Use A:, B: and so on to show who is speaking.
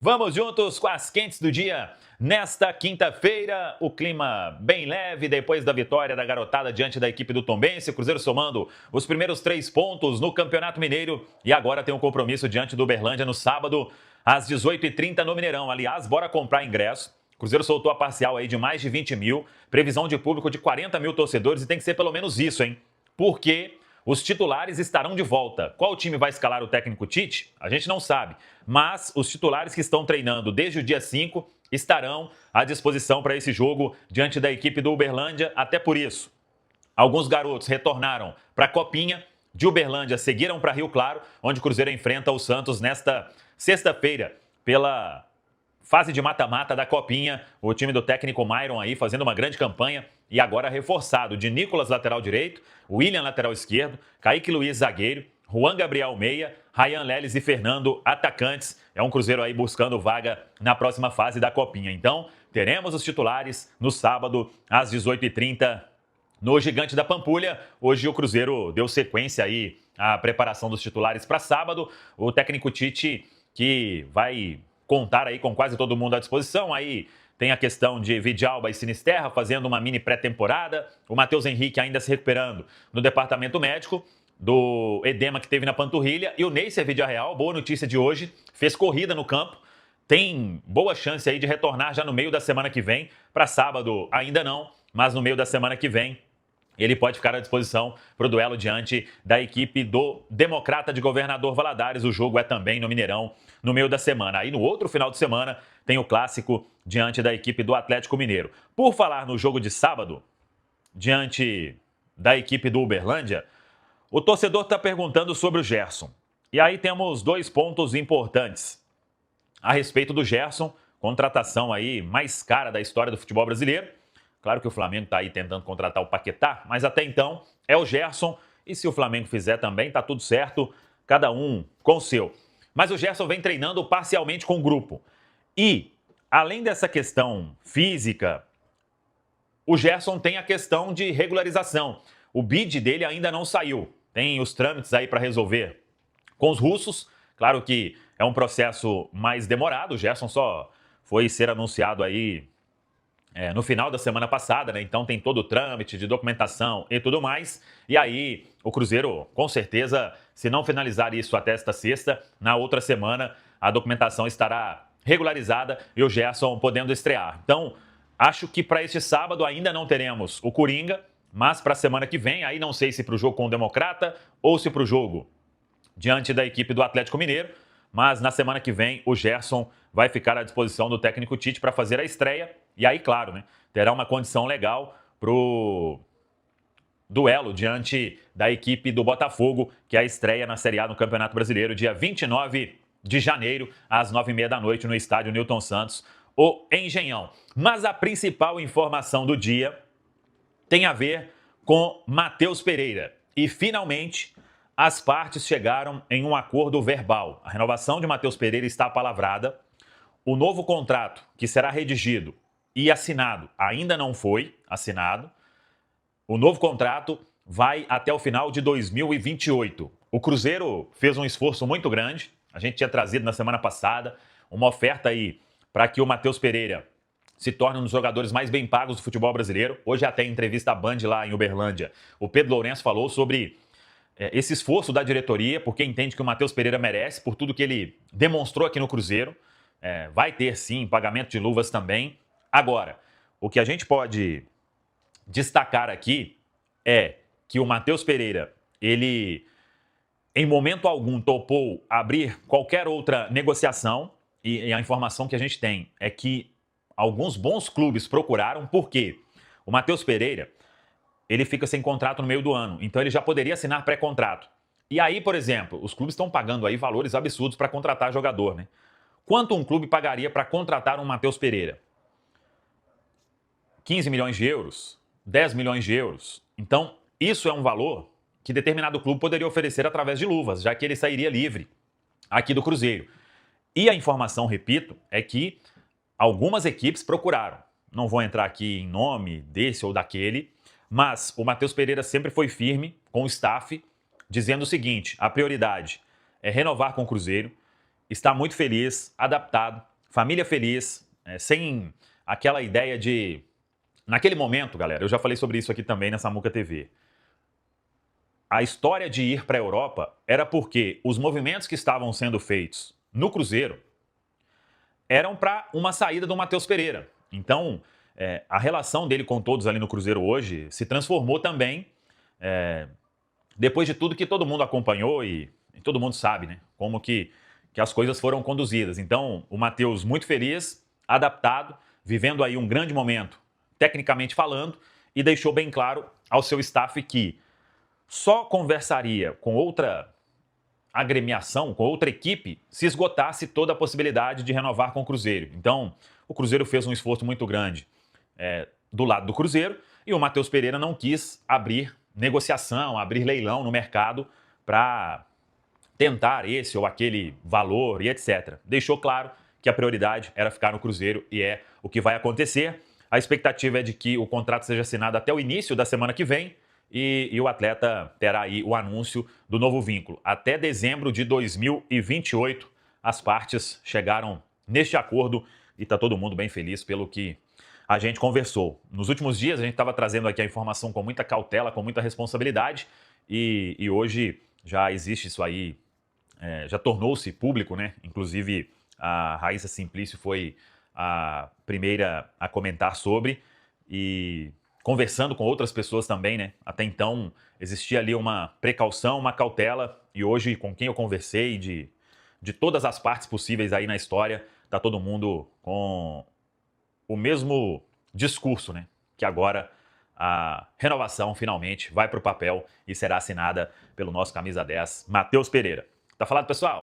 A: Vamos juntos com as quentes do dia. Nesta quinta-feira, o clima bem leve depois da vitória da garotada diante da equipe do Tombense. O Cruzeiro somando os primeiros 3 pontos no Campeonato Mineiro e agora tem um compromisso diante do Uberlândia no sábado às 18h30 no Mineirão. Aliás, bora comprar ingresso. O Cruzeiro soltou a parcial aí de mais de 20 mil, previsão de público de 40 mil torcedores e tem que ser pelo menos isso, hein? Porque os titulares estarão de volta. Qual time vai escalar o técnico Tite? A gente não sabe. Mas os titulares que estão treinando desde o dia 5 estarão à disposição para esse jogo diante da equipe do Uberlândia. Até por isso, alguns garotos retornaram para a Copinha. De Uberlândia seguiram para Rio Claro, onde o Cruzeiro enfrenta o Santos nesta sexta-feira pela fase de mata-mata da Copinha. O time do técnico Myron aí fazendo uma grande campanha e agora reforçado de Nicolas, lateral direito, William, lateral esquerdo, Kaique Luiz, zagueiro, Juan Gabriel, meia, Ryan Leles e Fernando, atacantes. É um Cruzeiro aí buscando vaga na próxima fase da Copinha. Então, teremos os titulares no sábado, às 18h30, no Gigante da Pampulha. Hoje o Cruzeiro deu sequência aí à preparação dos titulares para sábado. O técnico Tite, que vai contar aí com quase todo mundo à disposição. Aí tem a questão de Vidalba e Sinisterra fazendo uma mini pré-temporada. O Matheus Henrique ainda se recuperando no departamento médico do edema que teve na panturrilha. E o Neisser Villarreal, boa notícia de hoje, fez corrida no campo. Tem boa chance aí de retornar já no meio da semana que vem. Para sábado ainda não, mas no meio da semana que vem ele pode ficar à disposição para o duelo diante da equipe do Democrata de Governador Valadares. O jogo é também no Mineirão, no meio da semana. Aí no outro final de semana tem o clássico diante da equipe do Atlético Mineiro. Por falar no jogo de sábado, diante da equipe do Uberlândia, o torcedor está perguntando sobre o Gerson. E aí temos 2 pontos importantes a respeito do Gerson, contratação aí mais cara da história do futebol brasileiro. Claro que o Flamengo está aí tentando contratar o Paquetá, mas até então é o Gerson. E se o Flamengo fizer também, tá tudo certo, cada um com o seu. Mas o Gerson vem treinando parcialmente com o grupo. E, além dessa questão física, o Gerson tem a questão de regularização. O bid dele ainda não saiu. Tem os trâmites aí para resolver com os russos. Claro que é um processo mais demorado. O Gerson só foi ser anunciado aí no final da semana passada, né? Então tem todo o trâmite de documentação e tudo mais. E aí o Cruzeiro, com certeza, se não finalizar isso até esta sexta, na outra semana a documentação estará regularizada e o Gerson podendo estrear. Então, acho que para este sábado ainda não teremos o Coringa, mas para a semana que vem, aí não sei se para o jogo com o Democrata ou se para o jogo diante da equipe do Atlético Mineiro, mas na semana que vem o Gerson vai ficar à disposição do técnico Tite para fazer a estreia. E aí, claro, né, terá uma condição legal para o duelo diante da equipe do Botafogo, que é a estreia na Série A no Campeonato Brasileiro, dia 29 de janeiro, às 9h30 da noite, no estádio Newton Santos, o Engenhão. Mas a principal informação do dia tem a ver com Matheus Pereira. E, finalmente, as partes chegaram em um acordo verbal. A renovação de Matheus Pereira está apalavrada. O novo contrato, que será redigido e assinado, ainda não foi assinado. O novo contrato vai até o final de 2028. O Cruzeiro fez um esforço muito grande. A gente tinha trazido na semana passada uma oferta aí para que o Matheus Pereira se torne um dos jogadores mais bem pagos do futebol brasileiro. Hoje até em entrevista à Band lá em Uberlândia, o Pedro Lourenço falou sobre esse esforço da diretoria, porque entende que o Matheus Pereira merece, por tudo que ele demonstrou aqui no Cruzeiro. Vai ter, sim, pagamento de luvas também. Agora, o que a gente pode destacar aqui é que o Matheus Pereira, ele, em momento algum, topou abrir qualquer outra negociação. E a informação que a gente tem é que alguns bons clubes procuraram, porque o Matheus Pereira, ele fica sem contrato no meio do ano, então ele já poderia assinar pré-contrato. E aí, por exemplo, os clubes estão pagando aí valores absurdos para contratar jogador, né? Quanto um clube pagaria para contratar um Matheus Pereira? 15 milhões de euros? 10 milhões de euros? Então, isso é um valor que determinado clube poderia oferecer através de luvas, já que ele sairia livre aqui do Cruzeiro. E a informação, repito, é que algumas equipes procuraram. Não vou entrar aqui em nome desse ou daquele, mas o Matheus Pereira sempre foi firme com o staff, dizendo o seguinte: a prioridade é renovar com o Cruzeiro, está muito feliz, adaptado, família feliz, sem aquela ideia de... Naquele momento, galera, eu já falei sobre isso aqui também na Samuca TV. A história de ir para a Europa era porque os movimentos que estavam sendo feitos no Cruzeiro eram para uma saída do Matheus Pereira. Então, a relação dele com todos ali no Cruzeiro hoje se transformou também, depois de tudo que todo mundo acompanhou e todo mundo sabe, né? Como que as coisas foram conduzidas. Então, o Matheus muito feliz, adaptado, vivendo aí um grande momento, tecnicamente falando, e deixou bem claro ao seu staff que só conversaria com outra agremiação, com outra equipe, se esgotasse toda a possibilidade de renovar com o Cruzeiro. Então, o Cruzeiro fez um esforço muito grande do lado do Cruzeiro e o Matheus Pereira não quis abrir negociação, abrir leilão no mercado para tentar esse ou aquele valor e etc. Deixou claro que a prioridade era ficar no Cruzeiro e é o que vai acontecer. A expectativa é de que o contrato seja assinado até o início da semana que vem e o atleta terá aí o anúncio do novo vínculo. Até dezembro de 2028, as partes chegaram neste acordo e está todo mundo bem feliz pelo que a gente conversou. Nos últimos dias a gente estava trazendo aqui a informação com muita cautela, com muita responsabilidade e hoje já existe isso aí, já tornou-se público, né? Inclusive a Raíssa Simplício foi a primeira a comentar sobre e conversando com outras pessoas também, né? Até então existia ali uma precaução, uma cautela e hoje com quem eu conversei de todas as partes possíveis aí na história, tá todo mundo com o mesmo discurso, né? Que agora a renovação finalmente vai para o papel e será assinada pelo nosso camisa 10, Matheus Pereira. Tá falado, pessoal?